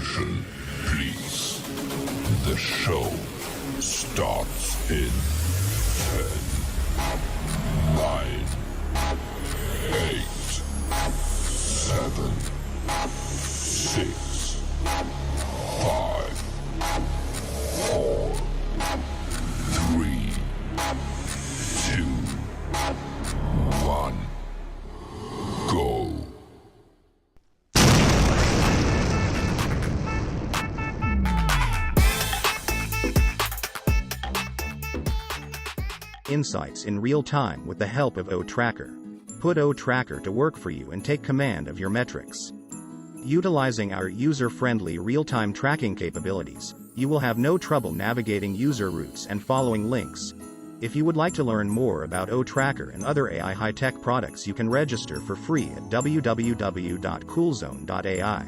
Attention, please. The show starts in 10, 9, 8, 7, 6, 5, 4, 3, 2, 1, go. Insights in real time with the help of O-Tracker. Put O-Tracker to work for you and take command of your metrics. Utilizing our user-friendly real-time tracking capabilities, you will have no trouble navigating user routes and following links. If you would like to learn more about O-Tracker and other AI high-tech products, you can register for free at www.coolzone.ai.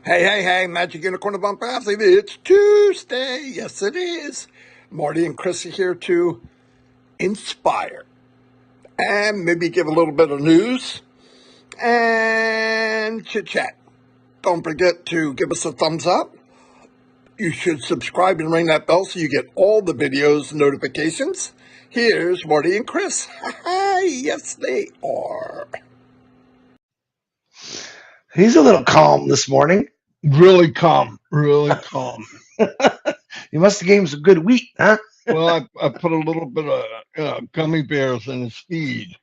Hey, Magic Unicorn of ONPASSIVE. It's Tuesday. Yes, it is. Marty and Chris are here to inspire and maybe give a little bit of news and chit-chat. Don't forget to give us a thumbs up. You should subscribe and ring that bell so you get all the videos and notifications. Here's Marty and Chris. Yes, they are. He's a little calm this morning. Really calm. You must have gave him some good wheat, huh? Well, I put a little bit of gummy bears in his feed.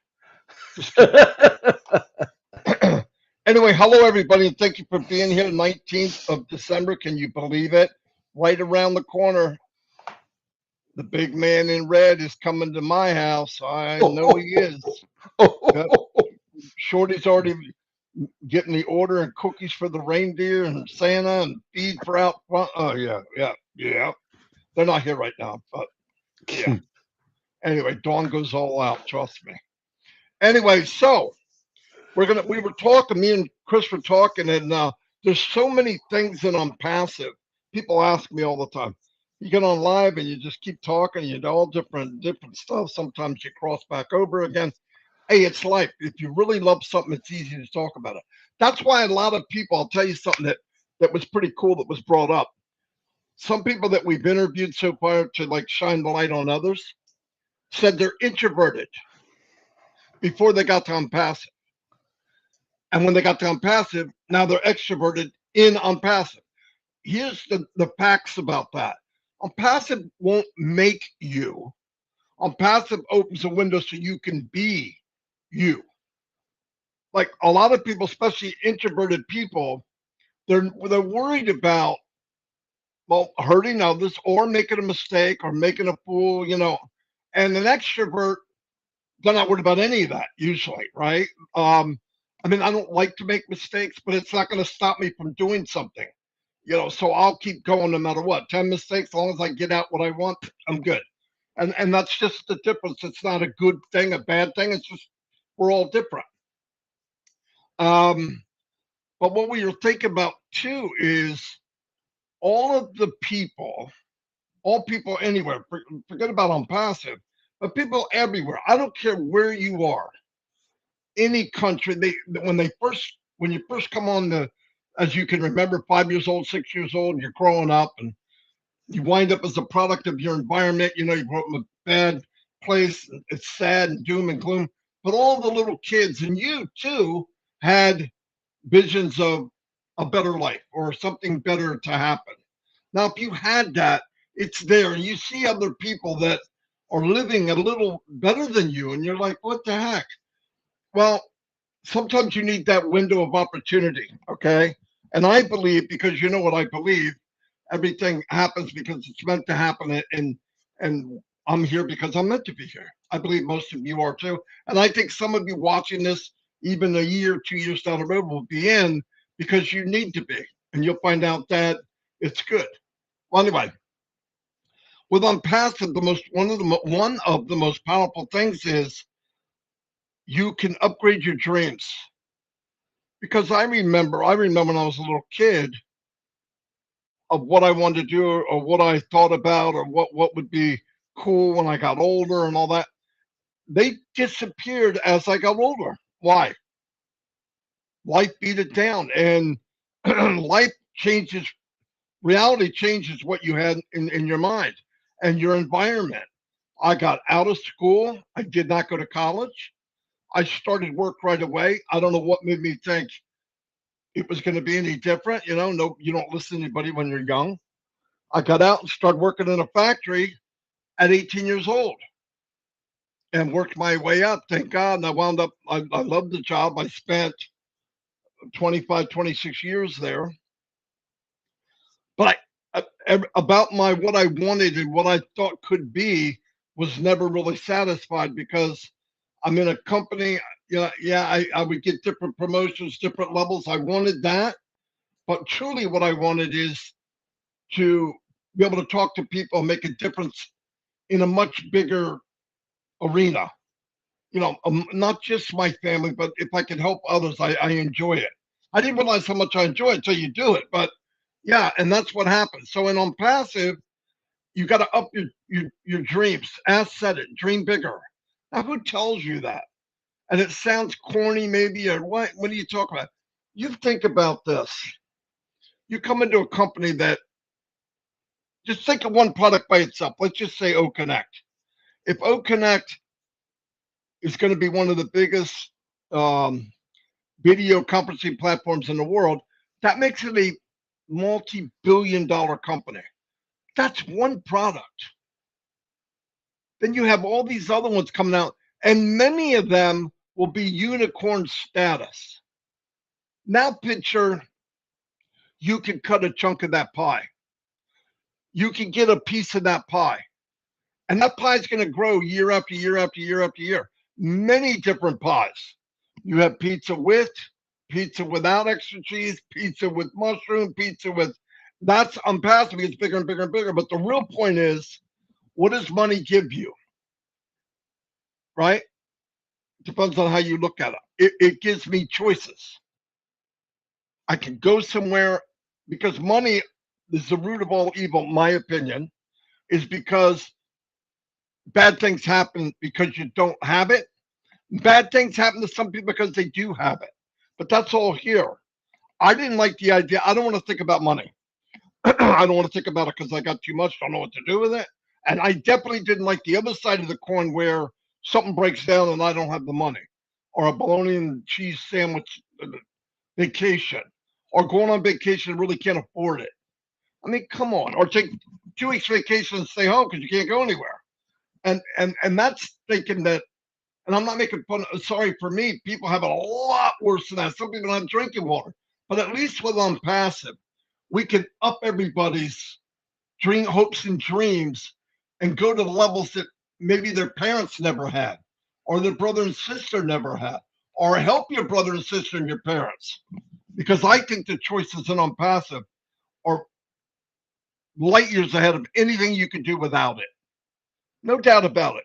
Anyway, hello everybody, and thank you for being here. 19th of December, can you believe it? Right around the corner, the big man in red is coming to my house. I know he is. Yep. Shorty's already getting the order and cookies for the reindeer and Santa and feed for out front. Oh yeah. They're not here right now, but yeah. Anyway, Dawn goes all out, trust me. Anyway, so we were talking, me and Chris were talking, and there's so many things in ONPASSIVE. People ask me all the time. You get on live and you just keep talking, you know, all different stuff. Sometimes you cross back over again. Hey, it's life. If you really love something, it's easy to talk about it. That's why a lot of people, I'll tell you something that was pretty cool that was brought up. Some people that we've interviewed so far to like shine the light on others said they're introverted before they got to ONPASSIVE. And when they got to ONPASSIVE, now they're extroverted in ONPASSIVE. Here's the facts about that. ONPASSIVE won't make you. ONPASSIVE opens a window so you can be you. Like a lot of people, especially introverted people, they're worried about, well, hurting others or making a mistake or making a fool, you know. And an extrovert, they're not worried about any of that usually, right? I mean, I don't like to make mistakes, but it's not going to stop me from doing something, you know. So I'll keep going no matter what. 10 mistakes, as long as I get out what I want, I'm good. And that's just the difference. It's not a good thing, a bad thing. It's just we're all different. But what we were thinking about too is all of the people, all people anywhere, forget about ONPASSIVE, but people everywhere. I don't care where you are, any country. When you first come on the, as you can remember, 5 years old, 6 years old, and you're growing up, and you wind up as a product of your environment. You know, you grew up in a bad place. It's sad and doom and gloom. But all the little kids, and you too, had visions of a better life or something better to happen. Now, if you had that, it's there. And you see other people that are living a little better than you, and you're like, what the heck? Well, sometimes you need that window of opportunity, okay? And I believe, because you know what I believe, everything happens because it's meant to happen, and I'm here because I'm meant to be here. I believe most of you are too. And I think some of you watching this, even a year, 2 years down the road, will be in because you need to be. And you'll find out that it's good. Well, anyway, with ONPASSIVE, one of the most powerful things is you can upgrade your dreams. Because I remember when I was a little kid of what I wanted to do, or what I thought about, or what would be cool when I got older and all that. They disappeared as I got older. Why? Life beat it down, and life changes, reality changes what you had in your mind and your environment. I got out of school. I did not go to college. I started work right away. I don't know what made me think it was going to be any different. No, you don't listen to anybody when you're young. I got out and started working in a factory at 18 years old and worked my way up. Thank God. And I wound up, I loved the job. I spent 25, 26 years there. But about what I wanted and what I thought could be was never really satisfied, because I'm in a company. Yeah, I would get different promotions, different levels. I wanted that. But truly what I wanted is to be able to talk to people and make a difference in a much bigger arena. Not just my family, but if I could help others, I enjoy it. I didn't realize how much I enjoy it until you do it. But yeah, and that's what happens. So in ONPASSIVE, you got to up your dreams. As said it, dream bigger. Now, who tells you that? And it sounds corny maybe, or what are you talking about? You think about this. You come into a company that, just think of one product by itself. Let's just say O Connect. If O Connect is going to be one of the biggest video conferencing platforms in the world, that makes it a multi-billion-dollar company. That's one product. Then you have all these other ones coming out, and many of them will be unicorn status. Now picture you can cut a chunk of that pie. You can get a piece of that pie. And that pie is going to grow year after year after year after year. Many different pies. You have pizza with, pizza without extra cheese, pizza with mushroom, pizza with, that's ONPASSIVE. It's bigger and bigger and bigger. But the real point is, what does money give you? Right? Depends on how you look at it. It gives me choices. I can go somewhere, because money is the root of all evil, my opinion, is because bad things happen because you don't have it. Bad things happen to some people because they do have it. But that's all here. I didn't like the idea. I don't want to think about money. I don't want to think about it because I got too much. Don't know what to do with it. And I definitely didn't like the other side of the coin, where something breaks down and I don't have the money, or a bologna and cheese sandwich vacation, or going on vacation and really can't afford it. I mean, come on. Or take 2 weeks vacation and stay home because you can't go anywhere. And that's thinking that, and I'm not making fun. Sorry, for me, people have it a lot worse than that. Some people don't have drinking water. But at least with ONPASSIVE, we can up everybody's dream, hopes and dreams, and go to the levels that maybe their parents never had, or their brother and sister never had, or help your brother and sister and your parents. Because I think the choices in ONPASSIVE are light years ahead of anything you could do without it. No doubt about it.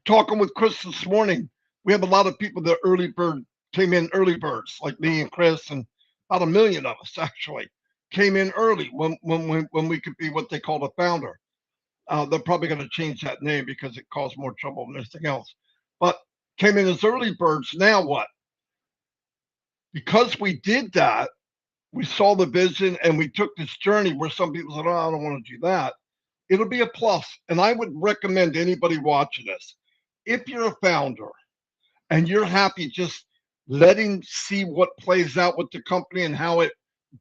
Talking with Chris this morning, we have a lot of people that came in early birds, like me and Chris, and about 1 million of us actually came in early when we could be what they call a founder. They're probably going to change that name because it caused more trouble than anything else. But came in as early birds. Now what? Because we did that, we saw the vision and we took this journey where some people said, oh, I don't want to do that. It'll be a plus. And I would recommend anybody watching this, if you're a founder and you're happy just letting see what plays out with the company and how it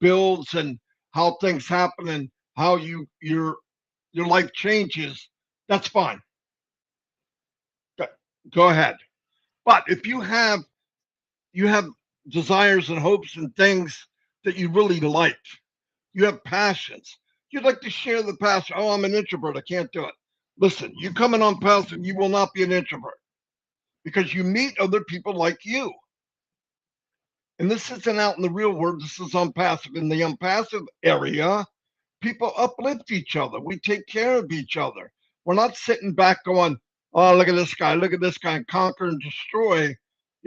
builds and how things happen and how your life changes, that's fine. Go ahead. But if you have desires and hopes and things that you really like, you have passions. You'd like to share the passion. Oh, I'm an introvert. I can't do it. Listen, you coming on passive, you will not be an introvert because you meet other people like you. And this isn't out in the real world. This is unpassive. In the unpassive area, people uplift each other. We take care of each other. We're not sitting back going, oh, look at this guy, and conquer and destroy.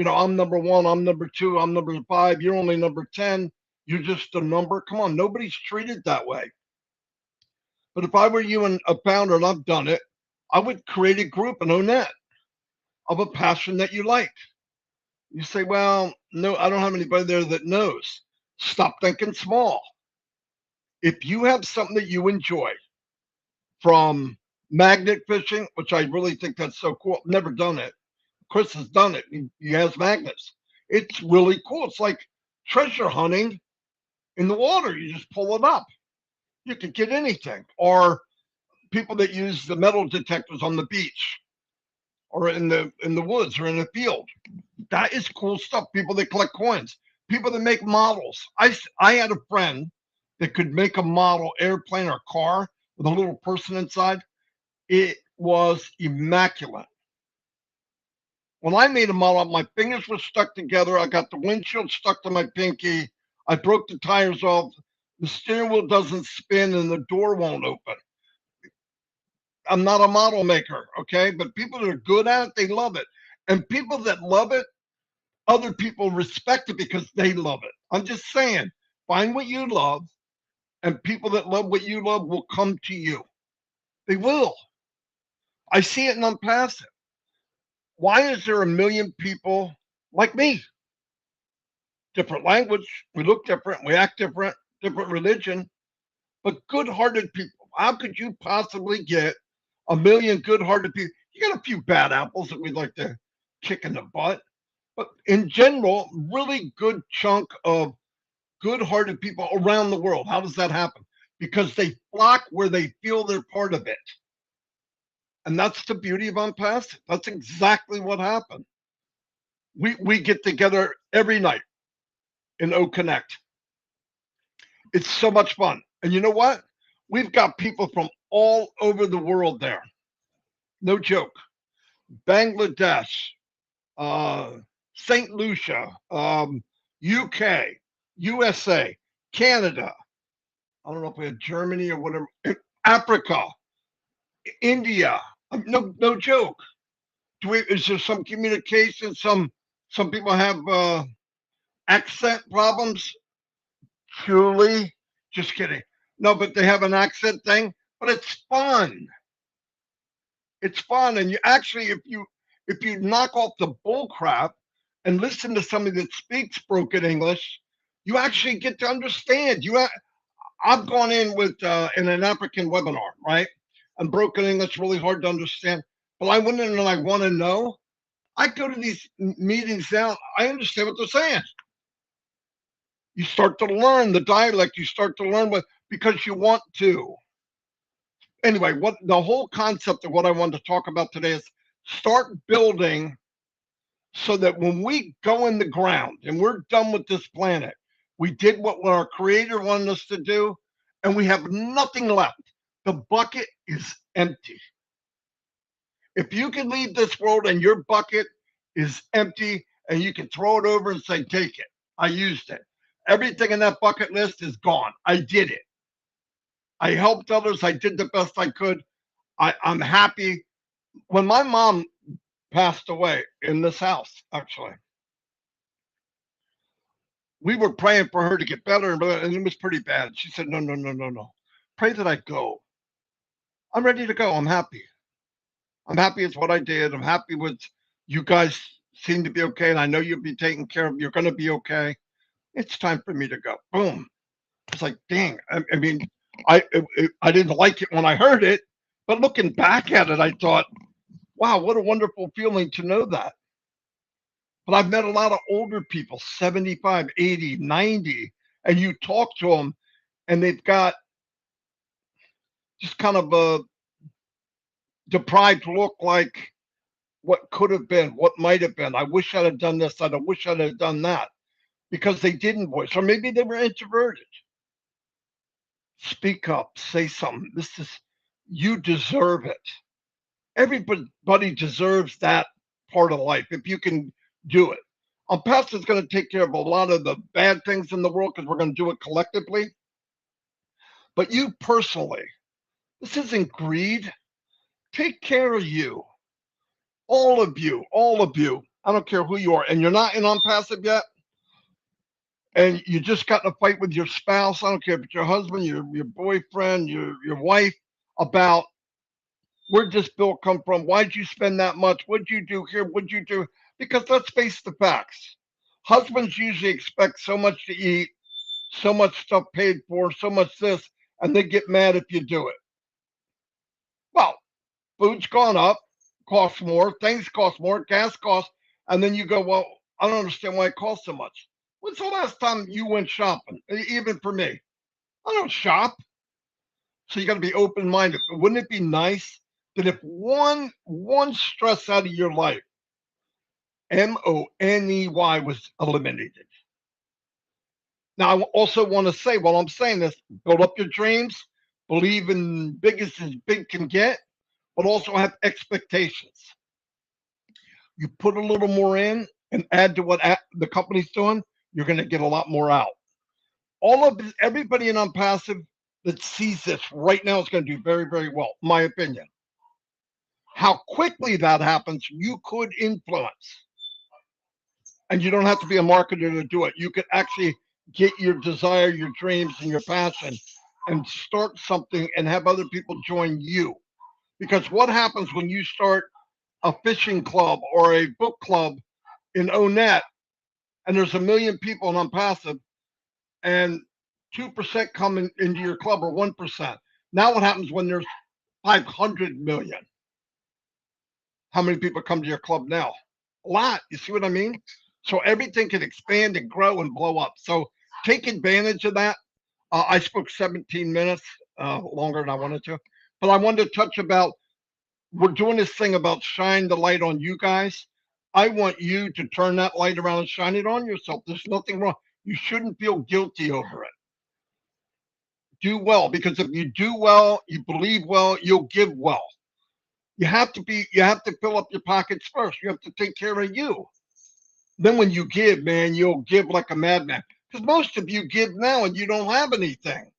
I'm number one, I'm number two, I'm number five, you're only number 10. You're just a number. Come on, nobody's treated that way. But if I were you and a founder, and I've done it, I would create a group and own that of a passion that you like. You say, well, no, I don't have anybody there that knows. Stop thinking small. If you have something that you enjoy, from magnet fishing, which I really think that's so cool. I've never done it. Chris has done it. He has magnets. It's really cool. It's like treasure hunting in the water. You just pull it up. You can get anything. Or people that use the metal detectors on the beach or in the woods or in the field. That is cool stuff. People that collect coins. People that make models. I had a friend that could make a model airplane or car with a little person inside. It was immaculate. When I made a model, my fingers were stuck together. I got the windshield stuck to my pinky. I broke the tires off. The steering wheel doesn't spin and the door won't open. I'm not a model maker, okay? But people that are good at it, they love it. And people that love it, other people respect it because they love it. I'm just saying, find what you love, and people that love what you love will come to you. They will. I see it in unpassive. Why is there a million people like me? Different language, we look different, we act different, different religion, but good-hearted people. How could you possibly get a million good-hearted people? You got a few bad apples that we'd like to kick in the butt, but in general, really good chunk of good-hearted people around the world. How does that happen? Because they flock where they feel they're part of it. And that's the beauty of unpassive. That's exactly what happened. We get together every night in O Connect. It's so much fun. And you know what? We've got people from all over the world there. No joke. Bangladesh, St. Lucia, UK, USA, Canada. I don't know if we had Germany or whatever. Africa, India. No joke. Is there some communication? Some people have accent problems. Truly, just kidding. No, but they have an accent thing. But it's fun. It's fun, and you actually, if you knock off the bull crap and listen to somebody that speaks broken English, you actually get to understand. I've gone in with in an African webinar, right? And broken English really hard to understand. But I went in and I want to know. I go to these meetings now. I understand what they're saying. You start to learn the dialect. You start to learn because you want to. Anyway, what the whole concept of what I wanted to talk about today is start building so that when we go in the ground and we're done with this planet, we did what our creator wanted us to do, and we have nothing left. The bucket is empty. If you can leave this world and your bucket is empty and you can throw it over and say, take it, I used it. Everything in that bucket list is gone. I did it. I helped others. I did the best I could. I'm happy. When my mom passed away in this house, actually, we were praying for her to get better, and it was pretty bad. She said, no. Pray that I go. I'm ready to go. I'm happy. I'm happy it's what I did. I'm happy with you guys seem to be okay, and I know you'll be taken care of. You're going to be okay. It's time for me to go. Boom. It's like, dang. I mean, I didn't like it when I heard it, but looking back at it, I thought, wow, what a wonderful feeling to know that. But I've met a lot of older people, 75, 80, 90, and you talk to them, and they've got just kind of deprived look, like what could have been, what might have been. I wish I'd have done this. I wish I'd have done that, because they didn't voice, or maybe they were introverted. Speak up, say something. You deserve it. Everybody deserves that part of life if you can do it. Pastor's going to take care of a lot of the bad things in the world because we're going to do it collectively. But you personally, this isn't greed. Take care of you. All of you, all of you. I don't care who you are. And you're not in ONPASSIVE yet, and you just got in a fight with your spouse. I don't care if it's your husband, your boyfriend, your wife, about where'd this bill come from? Why'd you spend that much? What'd you do here? What'd you do? Because let's face the facts. Husbands usually expect so much to eat, so much stuff paid for, so much this, and they get mad if you do it. Well, food's gone up, costs more, things cost more, gas costs, and then you go, well, I don't understand why it costs so much. When's the last time you went shopping? Even for me, I don't shop. So you got to be open-minded. But wouldn't it be nice that if one stress out of your life, money, was eliminated? Now, I also want to say, while I'm saying this, build up your dreams, believe in big as big can get, but also have expectations. You put a little more in and add to what the company's doing, you're going to get a lot more out. Everybody in ONPASSIVE that sees this right now is going to do very, very well, in my opinion. How quickly that happens, you could influence. And you don't have to be a marketer to do it. You could actually get your desire, your dreams, and your passion and start something and have other people join you. Because what happens when you start a fishing club or a book club in ONET, and there's 1 million people in ONPASSIVE, and 2% come into your club, or 1%. Now what happens when there's 500 million? How many people come to your club now? A lot. You see what I mean? So everything can expand and grow and blow up. So take advantage of that. I spoke 17 minutes, longer than I wanted to. But I wanted to touch about, we're doing this thing about shine the light on you guys. I want you to turn that light around and shine it on yourself. There's nothing wrong. You shouldn't feel guilty over it. Do well, because if you do well, you believe well, you'll give well. You have to fill up your pockets first. You have to take care of you. Then when you give, man, you'll give like a madman. Because most of you give now and you don't have anything.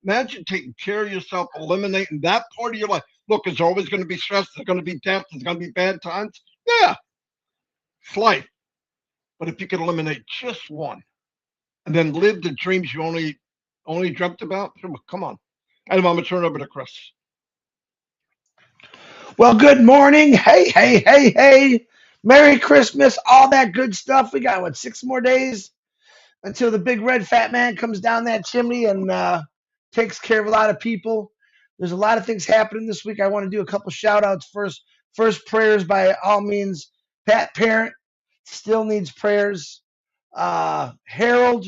Imagine taking care of yourself, eliminating that part of your life. Look, there's always going to be stress. There's going to be death. There's going to be bad times. Yeah, it's life. But if you could eliminate just one and then live the dreams you only dreamt about, come on. And I'm going to turn it over to Chris. Well, good morning. Hey, hey, hey, hey. Merry Christmas, all that good stuff. We got, 6 more days until the big red fat man comes down that chimney and takes care of a lot of people. There's a lot of things happening this week. I want to do a couple shout outs first. First, prayers by all means. Pat Parent still needs prayers. Harold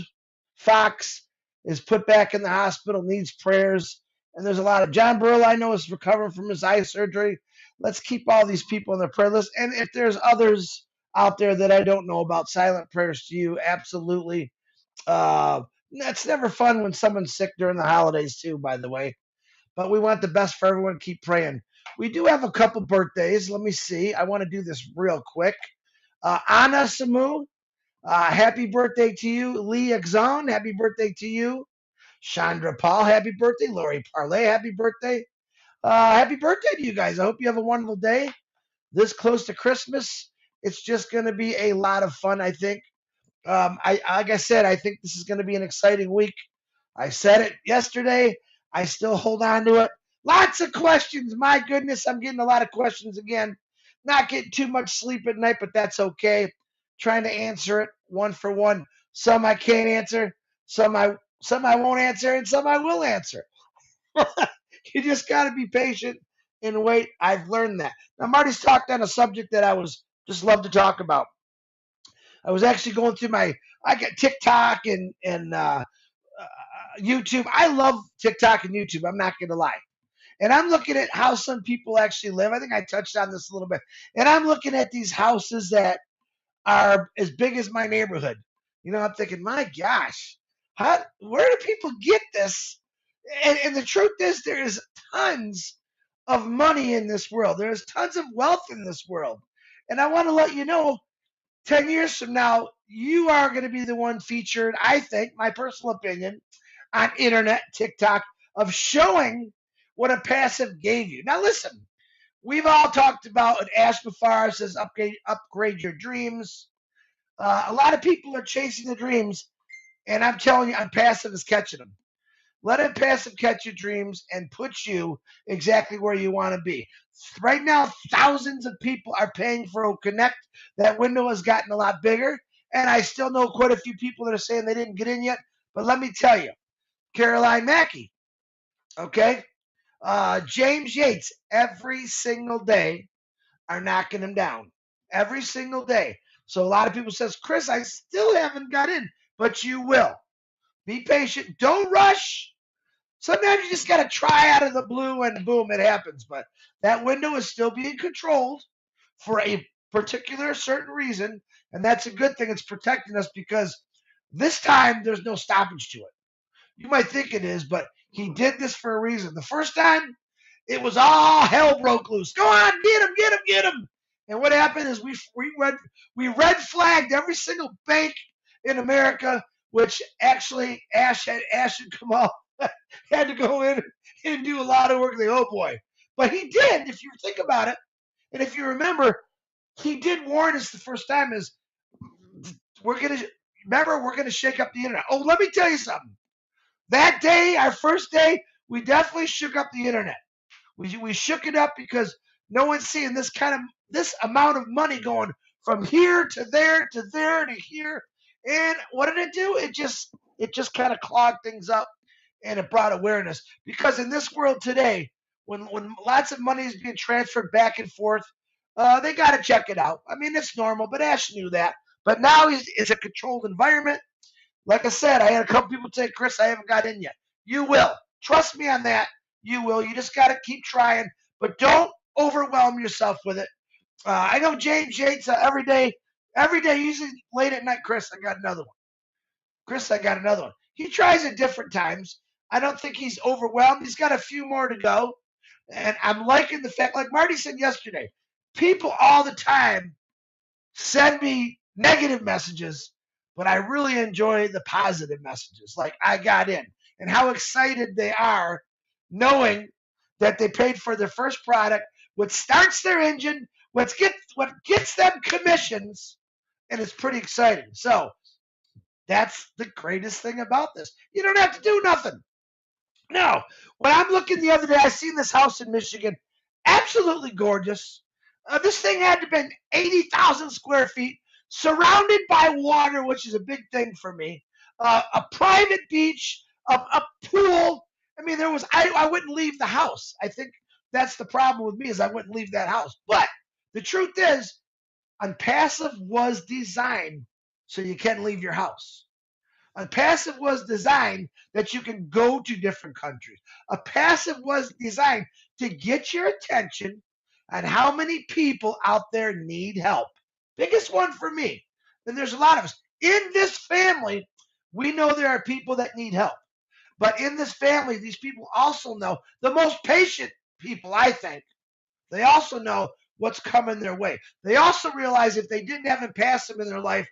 Fox is put back in the hospital, needs prayers. And there's a lot of John Burrell, I know, is recovering from his eye surgery. Let's keep all these people on the prayer list. And if there's others out there that I don't know about, silent prayers to you, absolutely. It's never fun when someone's sick during the holidays too, by the way. But we want the best for everyone. Keep praying. We do have a couple birthdays. Let me see. I want to do this real quick. Anna Samu, happy birthday to you. Lee Exon, happy birthday to you. Chandra Paul, happy birthday. Lori Parlay, happy birthday. Happy birthday to you guys. I hope you have a wonderful day. This close to Christmas, it's just going to be a lot of fun, I think. Like I said, I think this is going to be an exciting week. I said it yesterday. I still hold on to it. Lots of questions. My goodness, I'm getting a lot of questions again. Not getting too much sleep at night, but that's okay. Trying to answer it one for one. Some I can't answer. Some I won't answer, and some I will answer. You just got to be patient and wait. I've learned that. Now, Marty's talked on a subject that I was just love to talk about. I was actually going through I got TikTok and YouTube. I love TikTok and YouTube. I'm not going to lie. And I'm looking at how some people actually live. I think I touched on this a little bit. And I'm looking at these houses that are as big as my neighborhood. I'm thinking, my gosh, where do people get this? And the truth is, there is tons of money in this world. There's tons of wealth in this world. And I want to let you know, 10 years from now, you are going to be the one featured, I think, my personal opinion, on internet, TikTok, of showing what a passive gave you. Now, listen, we've all talked about what Ash Mafar says, upgrade your dreams. A lot of people are chasing the dreams, and I'm telling you, Passive is catching them. Let Passive catch your dreams and put you exactly where you want to be. Right now, thousands of people are paying for O Connect. That window has gotten a lot bigger, and I still know quite a few people that are saying they didn't get in yet. But let me tell you, Caroline Mackey, okay, James Yates, every single day are knocking him down. Every single day. So a lot of people says, Chris, I still haven't got in, but you will. Be patient. Don't rush. Sometimes you just got to try out of the blue and boom, it happens. But that window is still being controlled for a particular certain reason. And that's a good thing. It's protecting us because this time there's no stoppage to it. You might think it is, but he did this for a reason. The first time, it was all hell broke loose. Go on, get him, get him, get him. And what happened is we red flagged every single bank in America, which actually Ash and Kamal had to go in and do a lot of work. Oh boy. But he did, if you think about it, and if you remember, he did warn us the first time is we're gonna shake up the internet. Oh, let me tell you something. That day, our first day, we definitely shook up the internet. We shook it up because no one's seeing this amount of money going from here to there to there to here. And what did it do? It just kind of clogged things up, and it brought awareness. Because in this world today, when lots of money is being transferred back and forth, they got to check it out. I mean, it's normal, but Ash knew that. But now it's a controlled environment. Like I said, I had a couple people say, Chris, I haven't got in yet. You will. Trust me on that. You will. You just got to keep trying, but don't overwhelm yourself with it. I know James Yates every day, usually late at night, Chris, I got another one. Chris, I got another one. He tries at different times. I don't think he's overwhelmed. He's got a few more to go. And I'm liking the fact, like Marty said yesterday, people all the time send me negative messages, but I really enjoy the positive messages. Like I got in and how excited they are knowing that they paid for their first product, what starts their engine, what gets them commissions, and it's pretty exciting. So that's the greatest thing about this. You don't have to do nothing. No, when I'm looking the other day, I seen this house in Michigan, absolutely gorgeous. This thing had to be 80,000 square feet, surrounded by water, which is a big thing for me. A private beach, a pool. I mean, I wouldn't leave the house. I think that's the problem with me is I wouldn't leave that house. But the truth is, ONPASSIVE was designed so you can't leave your house. ONPASSIVE was designed that you can go to different countries. ONPASSIVE was designed to get your attention on how many people out there need help. Biggest one for me. And there's a lot of us. In this family, we know there are people that need help. But in this family, these people also know the most patient people, I think. They also know what's coming their way. They also realize if they didn't have ONPASSIVE in their life,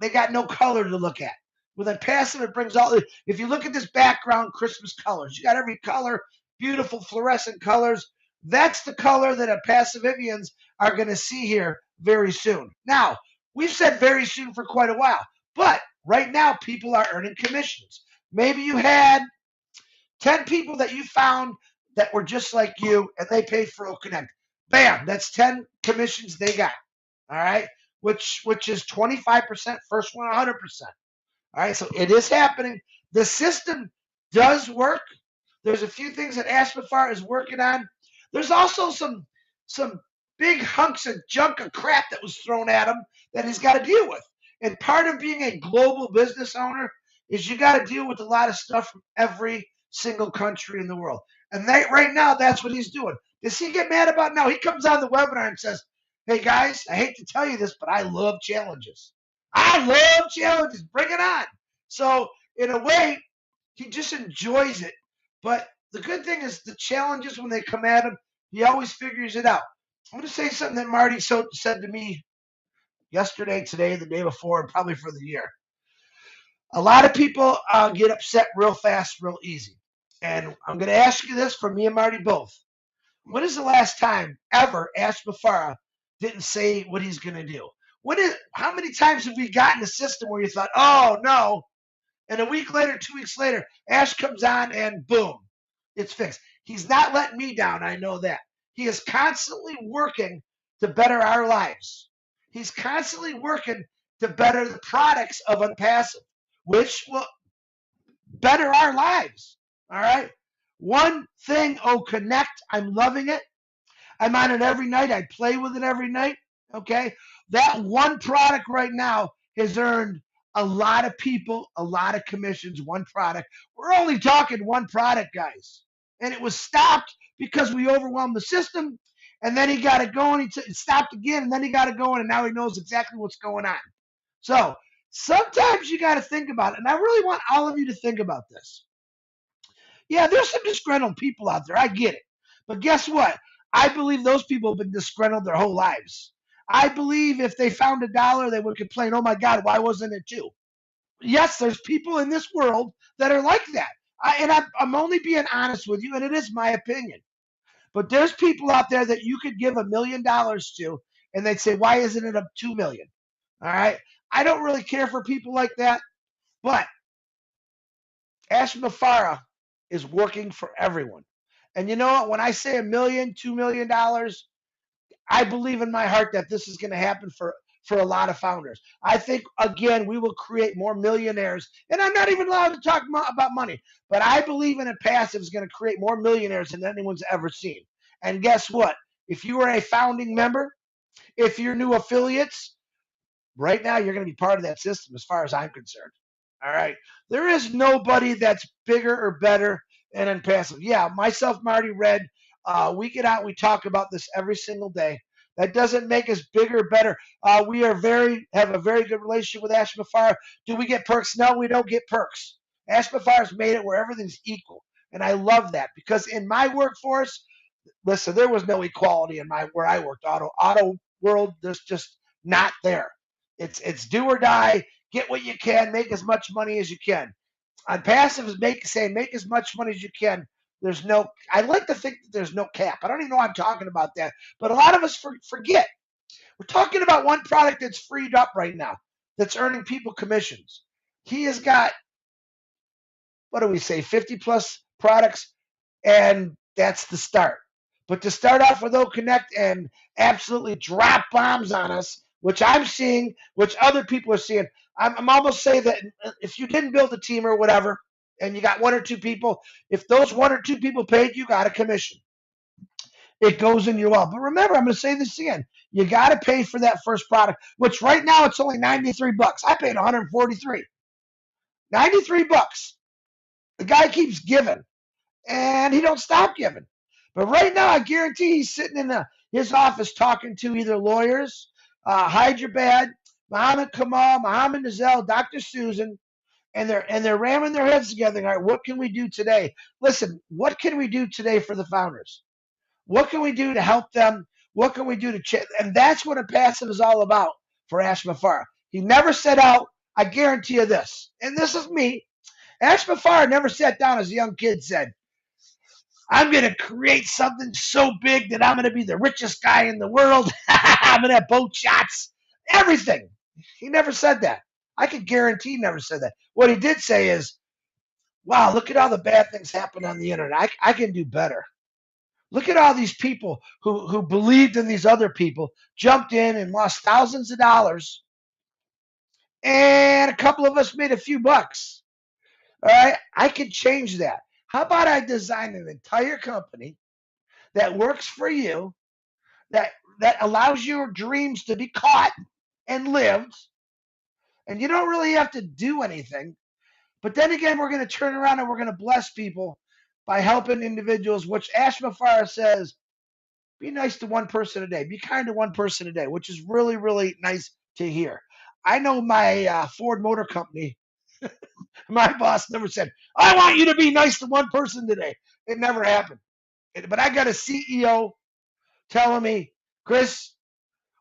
they got no color to look at. With ONPASSIVE, it brings all. If you look at this background, Christmas colors, you got every color, beautiful fluorescent colors. That's the color that ONPASSIVians are going to see here very soon. Now, we've said very soon for quite a while, but right now people are earning commissions. Maybe you had 10 people that you found that were just like you, and they paid for O Connect. Bam, that's 10 commissions they got. All right, which is 25%, first one 100%. All right, so it is happening. The system does work. There's a few things that Ashmafar is working on. There's also some big hunks of junk of crap that was thrown at him that he's got to deal with. And part of being a global business owner is you got to deal with a lot of stuff from every single country in the world. And right now, that's what he's doing. Does he get mad about? No, he comes on the webinar and says, hey guys, I hate to tell you this, but I love challenges. I love challenges. Bring it on. So in a way, he just enjoys it. But the good thing is the challenges, when they come at him, he always figures it out. I'm going to say something that Marty said to me yesterday, today, the day before, and probably for the year. A lot of people get upset real fast, real easy. And I'm going to ask you this for me and Marty both. When is the last time ever Ash Mafara didn't say what he's going to do? How many times have we gotten a system where you thought, oh no, and a week later, 2 weeks later, Ash comes on and boom, it's fixed. He's not letting me down. I know that. He is constantly working to better our lives. He's constantly working to better the products of ONPASSIVE, which will better our lives. All right. One thing, Connect. I'm loving it. I'm on it every night. I play with it every night. Okay. That one product right now has earned a lot of people a lot of commissions. One product. We're only talking one product, guys. And it was stopped because we overwhelmed the system. And then he got it going. It stopped again. And then he got it going. And now he knows exactly what's going on. So sometimes you got to think about it. And I really want all of you to think about this. Yeah, there's some disgruntled people out there. I get it. But guess what? I believe those people have been disgruntled their whole lives. I believe if they found $1, they would complain, oh my God, why wasn't it 2? Yes, there's people in this world that are like that. I'm only being honest with you, and it is my opinion. But there's people out there that you could give $1 million to, and they'd say, why isn't it up 2 million? All right. I don't really care for people like that, but Ash Mafara is working for everyone. And you know what? When I say $1 million, $2 million, I believe in my heart that this is going to happen for a lot of founders. I think, again, we will create more millionaires. And I'm not even allowed to talk about money, but I believe in ONPASSIVE is going to create more millionaires than anyone's ever seen. And guess what? If you are a founding member, if you're new affiliates, right now you're going to be part of that system as far as I'm concerned. All right. There is nobody that's bigger or better than ONPASSIVE. Yeah, myself, Marty, Red, we get out, we talk about this every single day. That doesn't make us bigger or better. We are have a very good relationship with Ash Mafara. Do we get perks? No, we don't get perks. Ash Mafara's made it where everything's equal. And I love that because in my workforce, listen, there was no equality in where I worked, auto world. There's just not there. It's do or die. Get what you can. Make as much money as you can. ONPASSIVE is make as much money as you can. There's no. I like to think that there's no cap. I don't even know why I'm talking about that, but a lot of us forget. We're talking about one product that's freed up right now, that's earning people commissions. He has got, what do we say, 50 plus products, and that's the start. But to start off with Connect and absolutely drop bombs on us, which I'm seeing, which other people are seeing, I'm almost saying that if you didn't build a team or whatever, and you got 1 or 2 people, if those 1 or 2 people paid, you got a commission. It goes in your wallet. But remember, I'm going to say this again. You got to pay for that first product, which right now it's only $93. I paid $143. $93. The guy keeps giving, and he don't stop giving. But right now, I guarantee he's sitting in his office talking to either lawyers, Hyderabad, Muhammad Kamal, Muhammad Nazel, Dr. Susan, and they're ramming their heads together. All right, what can we do today? Listen, what can we do today for the founders? What can we do to help them? What can we do to and that's what ONPASSIVE is all about for Ash Mafara. He never set out, I guarantee you this, and this is me. Ash Mafara never sat down as a young kid said, I'm going to create something so big that I'm going to be the richest guy in the world. I'm going to have boat shots, everything. He never said that. I can guarantee he never said that. What he did say is, wow, look at all the bad things happen on the internet. I can do better. Look at all these people who believed in these other people, jumped in and lost thousands of dollars, and a couple of us made a few bucks. All right, I can change that. How about I design an entire company that works for you, that allows your dreams to be caught and lived, and you don't really have to do anything. But then again, we're going to turn around and we're going to bless people by helping individuals, which Ashmafara says, be nice to one person a day, be kind to one person a day, which is really, really nice to hear. I know my Ford Motor Company, my boss never said, I want you to be nice to one person today. It never happened. But I got a CEO telling me, Chris,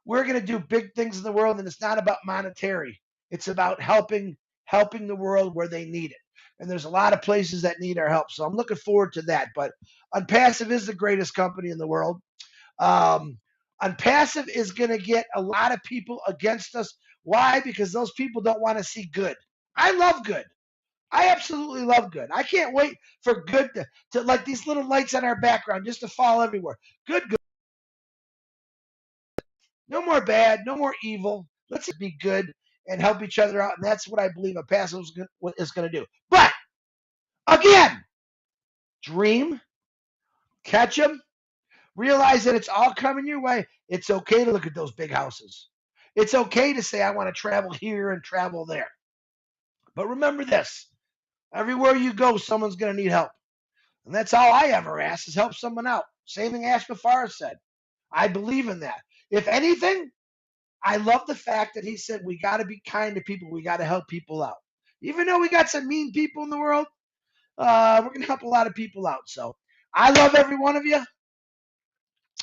we're going to do big things in the world, and it's not about monetary. It's about helping the world where they need it. And there's a lot of places that need our help. So I'm looking forward to that. But ONPASSIVE is the greatest company in the world. ONPASSIVE is going to get a lot of people against us. Why? Because those people don't want to see good. I love good. I absolutely love good. I can't wait for good to like these little lights on our background just to fall everywhere. Good. No more bad, no more evil. Let's be good and help each other out. And that's what I believe ONPASSIVE is going to do. But again, dream, catch them, realize that it's all coming your way. It's okay to look at those big houses. It's okay to say, I want to travel here and travel there. But remember this, everywhere you go, someone's going to need help. And that's all I ever ask is help someone out. Same thing Ashmafara said. I believe in that. If anything, I love the fact that he said we got to be kind to people. We got to help people out. Even though we got some mean people in the world, we're going to help a lot of people out. So I love every one of you.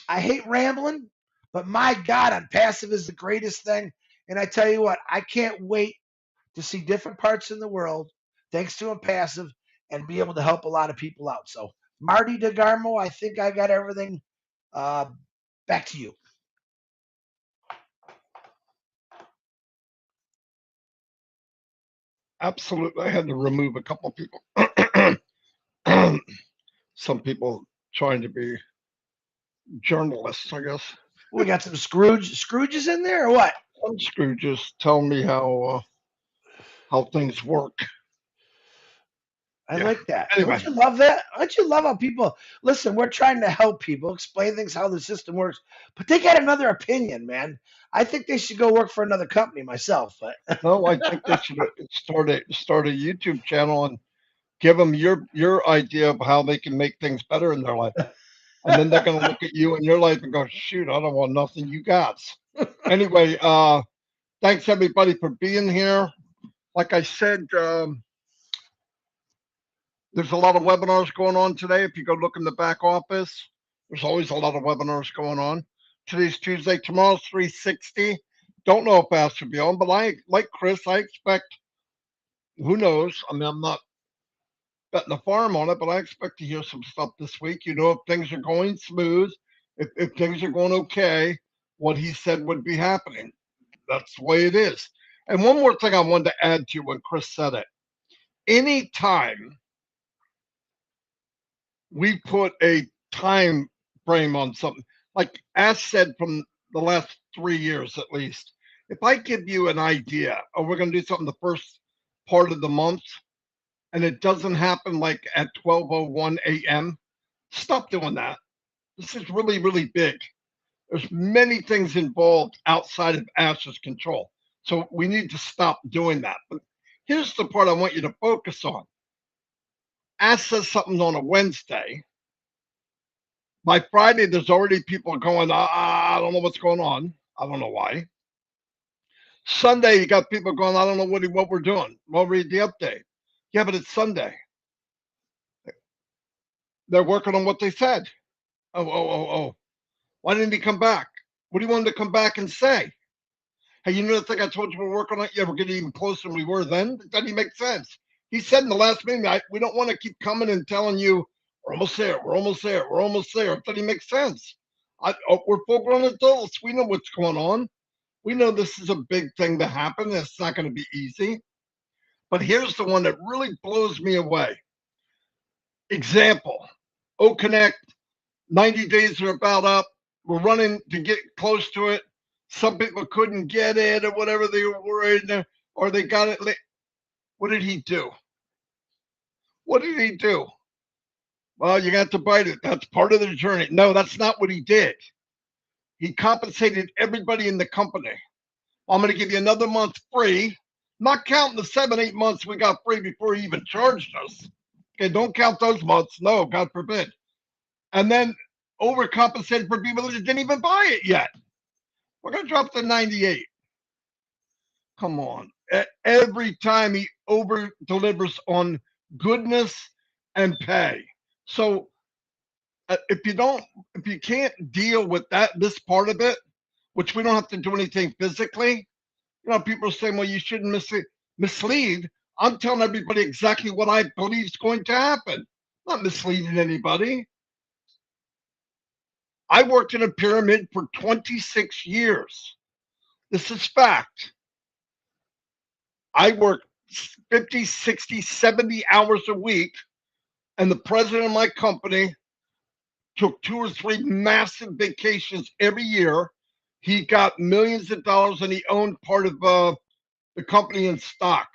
I hate rambling, but my God, ONPASSIVE is the greatest thing. And I tell you what, I can't wait to see different parts in the world, thanks to ONPASSIVE, and be able to help a lot of people out. So Marty DeGarmo, I think I got everything. Back to you. Absolutely. I had to remove a couple of people. Some people trying to be journalists, I guess. We got some Scrooges in there or what? Some Scrooges tell me how things work. I Yeah. like that. Anyway. Don't you love that? Don't you love how people listen? We're trying to help people, explain things, how the system works, but they got another opinion, man. I think they should go work for another company myself. But No, I think they should start a YouTube channel and give them your idea of how they can make things better in their life. And then they're going to look at you and your life and go, shoot, I don't want nothing you got. Anyway, thanks everybody for being here. Like I said, there's a lot of webinars going on today. If you go look in the back office, there's always a lot of webinars going on. Today's Tuesday, tomorrow's 360. Don't know if Bass will be on, but like Chris, I expect, who knows? I mean, I'm not betting the farm on it, but I expect to hear some stuff this week. You know, if things are going smooth, if things are going okay, what he said would be happening. That's the way it is. And one more thing I wanted to add to when Chris said it. Anytime we put a time frame on something, like Ash said from the last 3 years at least, if I give you an idea, or we're going to do something the first part of the month, and it doesn't happen like at 12:01 a.m., stop doing that. This is really, really big. There's many things involved outside of Ash's control. So we need to stop doing that. But here's the part I want you to focus on. Ash says something on a Wednesday. By Friday, there's already people going, I don't know what's going on. I don't know why. Sunday, you got people going, I don't know what we're doing. Well, read the update. Yeah, but it's Sunday. They're working on what they said. Oh. Why didn't he come back? What do you want him to come back and say? Hey, you know the thing I told you we're working on? Yeah, we're getting even closer than we were then. It doesn't make sense. He said in the last meeting, we don't want to keep coming and telling you, we're almost there, we're almost there, we're almost there. It doesn't make sense. We're full-grown adults. We know what's going on. We know this is a big thing to happen. It's not going to be easy. But here's the one that really blows me away. Example, O-Connect, 90 days are about up. We're running to get close to it. Some people couldn't get it or whatever they were worried, or they got it late. What did he do? What did he do? Well, you got to bite it. That's part of the journey. No, that's not what he did. He compensated everybody in the company. I'm going to give you another month free, not counting the 7-8 months we got free before he even charged us. Okay, don't count those months. No, God forbid. And then overcompensated for people that didn't even buy it yet. We're going to drop to 98. Come on. Every time he over delivers on goodness and pay. So if you can't deal with this part of it, which we don't have to do anything physically, people are saying, well, you shouldn't mislead. I'm telling everybody exactly what I believe is going to happen. I'm not misleading anybody. I worked in a pyramid for 26 years. This is fact. I worked 50, 60, 70 hours a week, and the president of my company took 2 or 3 massive vacations every year. He got millions of dollars, and he owned part of the company in stock.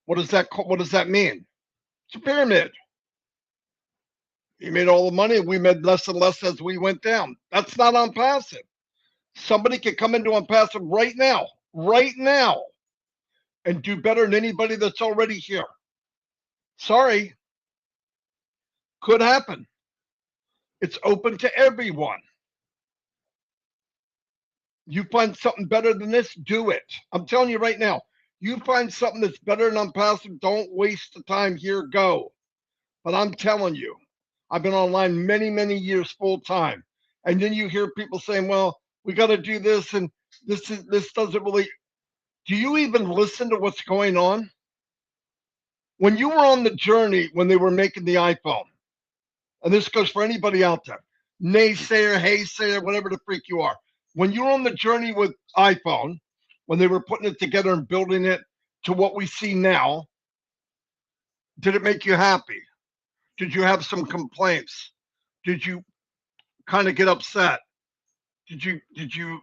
What does that mean? It's a pyramid. He made all the money. We made less and less as we went down. That's not ONPASSIVE. Somebody could come into ONPASSIVE right now, and do better than anybody that's already here. Sorry. Could happen. It's open to everyone. You find something better than this, do it. I'm telling you right now, you find something that's better than ONPASSIVE, don't waste the time here, go. But I'm telling you, I've been online many, many years full time. And then you hear people saying, well, we got to do this, and this doesn't really. Do you even listen to what's going on? When you were on the journey, when they were making the iPhone, and this goes for anybody out there, naysayer, haysayer, whatever the freak you are. When you were on the journey with iPhone, when they were putting it together and building it to what we see now, did it make you happy? Did you have some complaints? Did you kind of get upset? Did you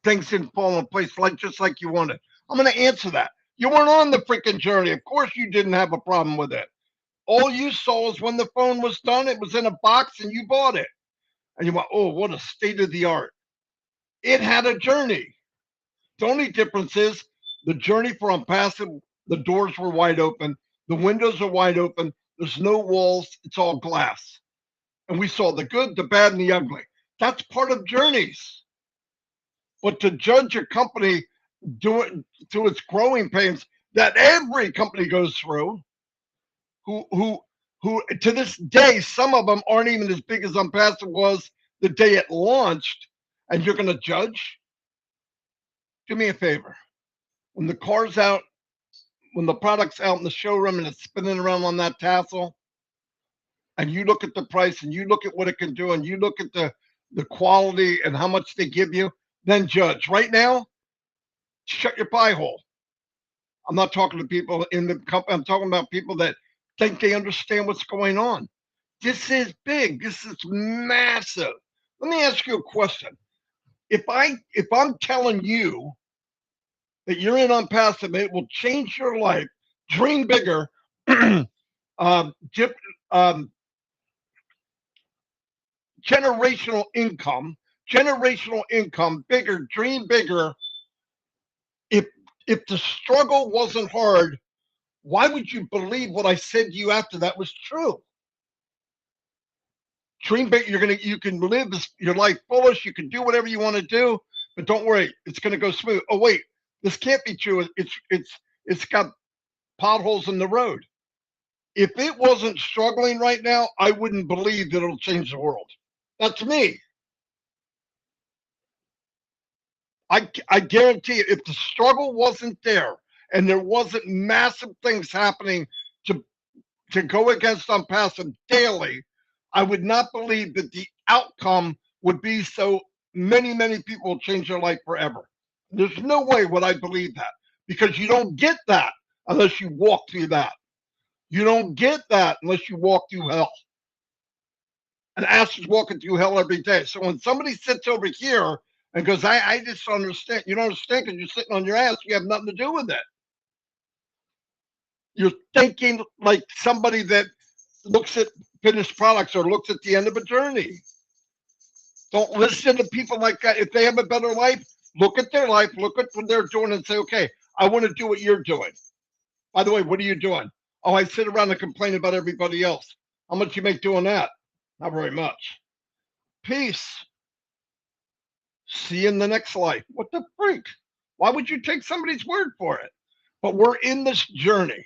things didn't fall in place just like you wanted? I'm going to answer that. You weren't on the freaking journey. Of course you didn't have a problem with it. All you saw is when the phone was done, it was in a box and you bought it. And you went, oh, what a state of the art. It had a journey. The only difference is the journey for ONPASSIVE, the doors were wide open. The windows are wide open. There's no walls. It's all glass. And we saw the good, the bad, and the ugly. That's part of journeys. But to judge a company through its growing pains that every company goes through, who to this day, some of them aren't even as big as ONPASSIVE was the day it launched, and you're going to judge? Do me a favor. When the car's out, when the product's out in the showroom and it's spinning around on that tassel, and you look at the price and you look at what it can do and you look at the quality and how much they give you, then judge. Right now, shut your pie hole. I'm not talking to people in the company. I'm talking about people that think they understand what's going on. This is big. This is massive. Let me ask you a question. If I'm telling you that you're in ONPASSIVE, it will change your life. Dream bigger. Generational income, bigger, dream bigger. If the struggle wasn't hard, why would you believe what I said to you after that was true? Dream big. You can live your life foolish. You can do whatever you want to do, but don't worry, it's going to go smooth. Oh wait, this can't be true. It's got potholes in the road. If it wasn't struggling right now, I wouldn't believe that it'll change the world. That's me. I guarantee you, if the struggle wasn't there and there wasn't massive things happening to go against ONPASSIVE daily, I would not believe that the outcome would be so many, many people will change their life forever. There's no way would I believe that, because you don't get that unless you walk through that. You don't get that unless you walk through hell. And Ash is walking through hell every day. So when somebody sits over here and goes, I just don't understand. You don't understand because you're sitting on your ass. You have nothing to do with it. You're thinking like somebody that looks at finished products or looks at the end of a journey. Don't listen to people like that. If they have a better life, look at their life, look at what they're doing and say, okay, I want to do what you're doing. By the way, what are you doing? Oh, I sit around and complain about everybody else. How much you make doing that? Not very much. Peace. See you in the next life. What the freak? Why would you take somebody's word for it? But we're in this journey.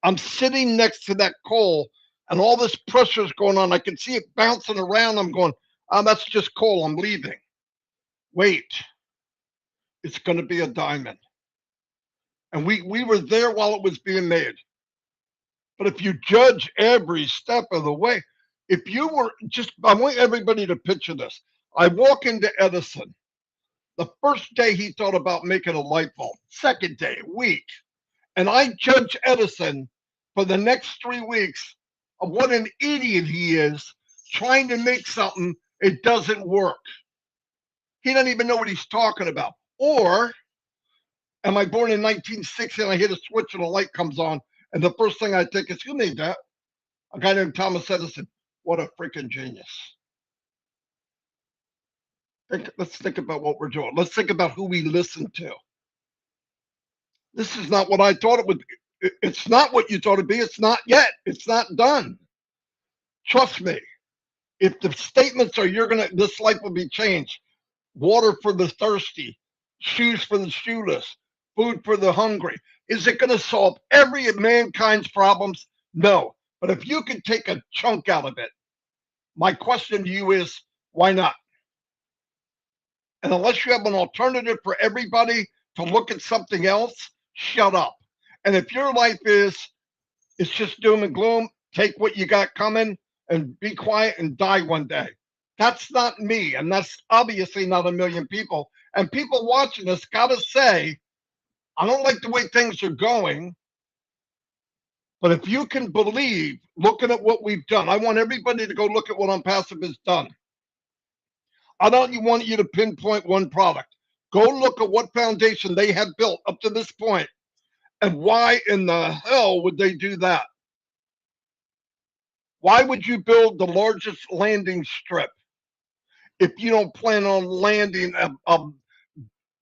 I'm sitting next to that coal and all this pressure is going on. I can see it bouncing around. I'm going, oh, that's just coal. I'm leaving. Wait, it's going to be a diamond. And we were there while it was being made. But if you judge every step of the way, if you were just, I want everybody to picture this. I walk into Edison. The first day he thought about making a light bulb, second day, week. And I judge Edison for the next 3 weeks of what an idiot he is trying to make something, it doesn't work. He doesn't even know what he's talking about. Or am I born in 1960 and I hit a switch and a light comes on and the first thing I think is, who made that? A guy named Thomas Edison. What a freaking genius. Let's think about what we're doing. Let's think about who we listen to. This is not what I thought it would be. It's not what you thought it'd be. It's not yet. It's not done. Trust me. If the statements are this life will be changed, water for the thirsty, shoes for the shoeless, food for the hungry, is it going to solve every of mankind's problems? No. But if you can take a chunk out of it, my question to you is, why not? And unless you have an alternative for everybody to look at something else, shut up. And if your life is, it's just doom and gloom, take what you got coming and be quiet and die one day. That's not me. And that's obviously not a million people. And people watching us got to say, I don't like the way things are going. But if you can believe, looking at what we've done, I want everybody to go look at what ONPASSIVE has done. I don't want you to pinpoint one product. Go look at what foundation they have built up to this point, and why in the hell would they do that? Why would you build the largest landing strip if you don't plan on landing a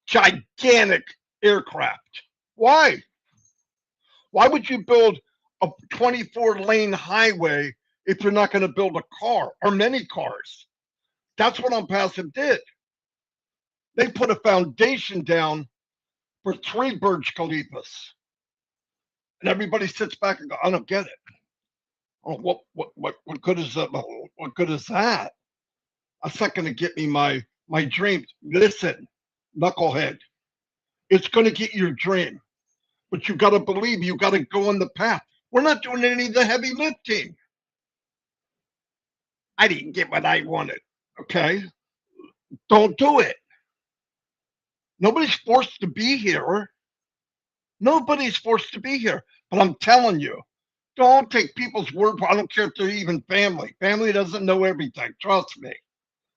gigantic aircraft? Why? Why would you build a 24-lane highway if you're not going to build a car or many cars? That's what ONPASSIVE did. They put a foundation down for 3 Burj Khalifas. And everybody sits back and goes, I don't get it. Oh, what good is that? What good is that? That's not going to get me my dream. Listen, knucklehead, it's going to get your dream. But you got to believe, you got to go on the path. We're not doing any of the heavy lifting. I didn't get what I wanted. Okay, don't do it. Nobody's forced to be here. Nobody's forced to be here. But I'm telling you, don't take people's word for. I don't care if they're even family. Family doesn't know everything. Trust me.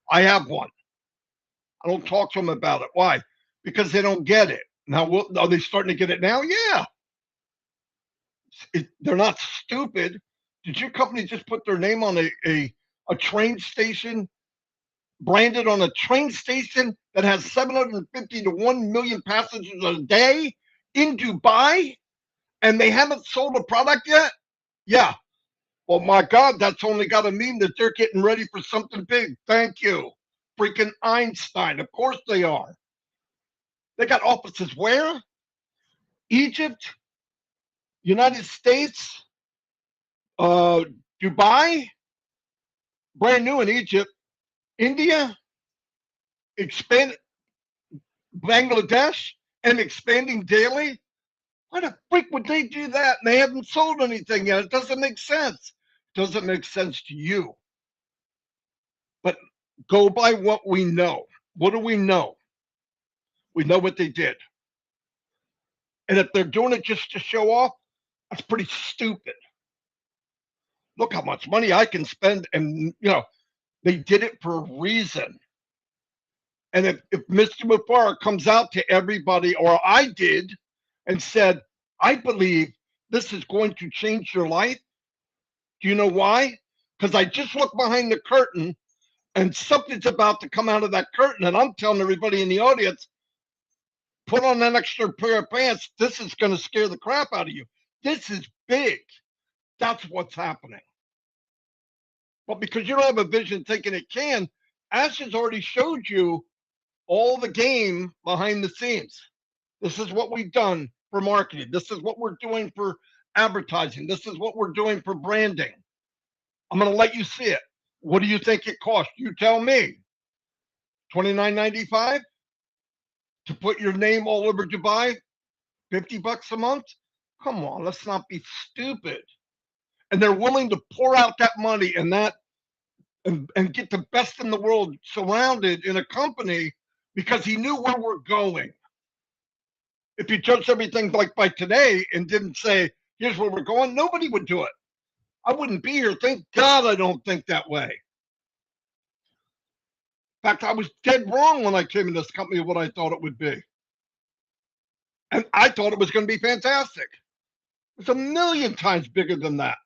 I have one. I don't talk to them about it. Why? Because they don't get it. Now, are they starting to get it now? Yeah. They're not stupid. Did your company just put their name on a train station, branded on a train station that has 750 to 1 million passengers a day in Dubai, and they haven't sold a product yet? Yeah. Well, my God, that's only got to mean that they're getting ready for something big. Thank you. Freaking Einstein. Of course they are. They got offices where? Egypt, United States, Dubai, brand new in Egypt, India, Bangladesh, and expanding daily. Why the freak would they do that? And they haven't sold anything yet. It doesn't make sense. It doesn't make sense to you. But go by what we know. What do we know? We know what they did. And if they're doing it just to show off, that's pretty stupid. Look how much money I can spend. And, they did it for a reason. And if Mr. Mubarak comes out to everybody, or I did, and said, I believe this is going to change your life. Do you know why? Because I just looked behind the curtain and something's about to come out of that curtain. And I'm telling everybody in the audience, put on an extra pair of pants. This is going to scare the crap out of you. This is big. That's what's happening. But because you don't have a vision thinking it can, Ash has already showed you all the game behind the scenes. This is what we've done for marketing. This is what we're doing for advertising. This is what we're doing for branding. I'm going to let you see it. What do you think it costs? You tell me. $29.95 to put your name all over Dubai? $50 a month? Come on, let's not be stupid. And they're willing to pour out that money and that and get the best in the world surrounded in a company because he knew where we're going. If you judged everything like by today and didn't say, here's where we're going, nobody would do it. I wouldn't be here. Thank God I don't think that way. In fact, I was dead wrong when I came in this company of what I thought it would be. And I thought it was going to be fantastic. It's a million times bigger than that.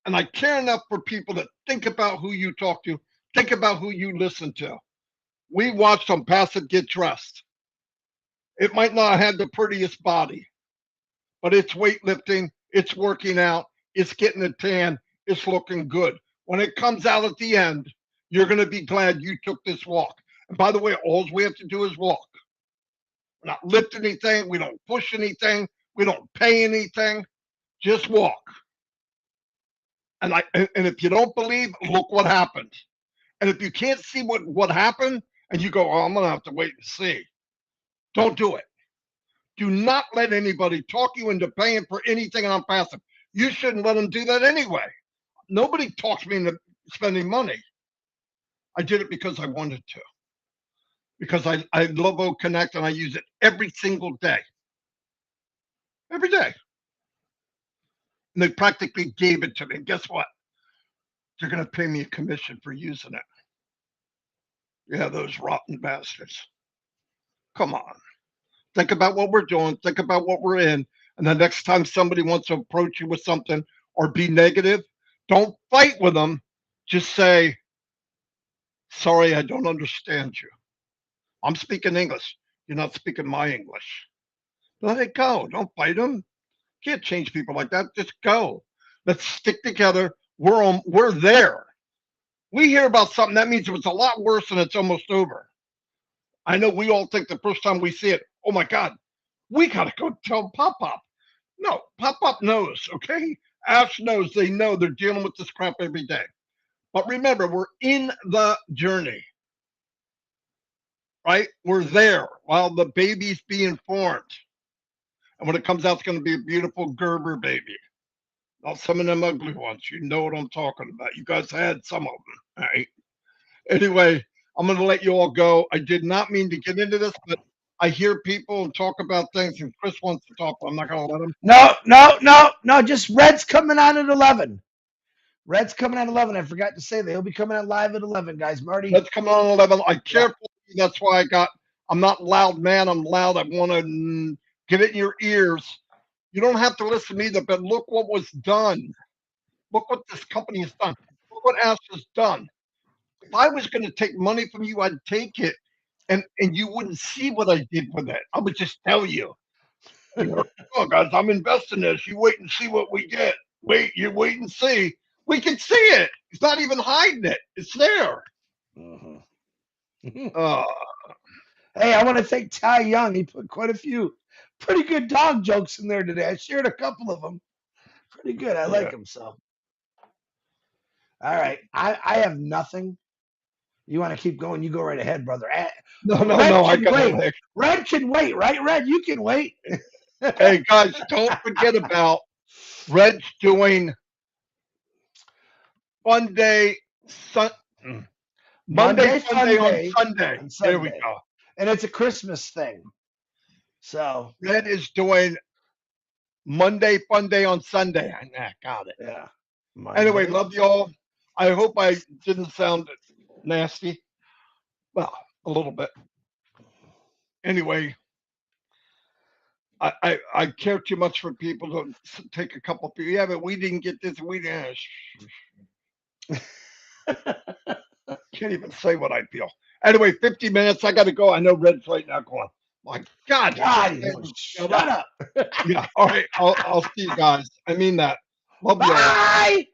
And I care enough for people to think about who you talk to, think about who you listen to. We watched ONPASSIVE get dressed. It might not have the prettiest body, but it's weightlifting, it's working out, it's getting a tan, it's looking good. When it comes out at the end, you're going to be glad you took this walk. And by the way, all we have to do is walk. We're not lift anything. We don't push anything. We don't pay anything. Just walk. And if you don't believe, look what happened. And if you can't see what happened, and you go, oh, I'm going to have to wait and see. Don't do it. Do not let anybody talk you into paying for anything on ONPASSIVE. You shouldn't let them do that anyway. Nobody talks me into spending money. I did it because I wanted to. Because I love O Connect and I use it every single day. Every day. And they practically gave it to me. And guess what? They're going to pay me a commission for using it. Yeah, those rotten bastards. Come on. Think about what we're doing. Think about what we're in. And the next time somebody wants to approach you with something or be negative, don't fight with them. Just say, sorry, I don't understand you. I'm speaking English. You're not speaking my English. Let it go. Don't fight them. Can't change people like that. Just go. Let's stick together. We're there. We hear about something that means it was a lot worse and it's almost over. I know we all think the first time we see it, oh my God, we gotta go tell Pop Pop. No, Pop Pop knows, okay? Ash knows. They know they're dealing with this crap every day. But remember, we're in the journey. Right? We're there while the baby's being formed. And when it comes out, it's going to be a beautiful Gerber baby. Not some of them ugly ones. You know what I'm talking about. You guys had some of them, right? Anyway, I'm going to let you all go. I did not mean to get into this, but I hear people talk about things, and Chris wants to talk, but I'm not going to let him. No. Just Red's coming on at 11. Red's coming on at 11. I forgot to say that. He'll be coming on live at 11, guys. Marty. Let's come on 11. I care for you. That's why I'm not loud, man. I'm loud. I want to get it in your ears. You don't have to listen to me either, but look what was done. Look what this company has done. Look what Ash has done. If I was going to take money from you, I'd take it, and you wouldn't see what I did with it. I would just tell you. Oh, guys, I'm investing this. You wait and see what we get. You wait and see. We can see it. He's not even hiding it. It's there. Hey, I want to thank Ty Young. He put quite a few pretty good dog jokes in there today. I shared a couple of them. Pretty good. I like them. So, all right. I have nothing. You want to keep going? You go right ahead, brother. No. I can wait. Red can wait, right? Red, you can wait. Hey, guys, don't forget about Red's doing Monday, Fun Day on Sunday. There we go. And it's a Christmas thing. So Red is doing Monday Fun Day on Sunday. Got it. Yeah. Anyway, love y'all. I hope I didn't sound nasty. Well, a little bit. Anyway, I care too much for people to take a couple people. Yeah, but we didn't get this. We didn't. Can't even say what I feel. Anyway, 50 minutes. I got to go. I know Red's right now going, my God. God, Hey, shut up. yeah. All right. I'll see you guys. I mean that. Love you all. Bye.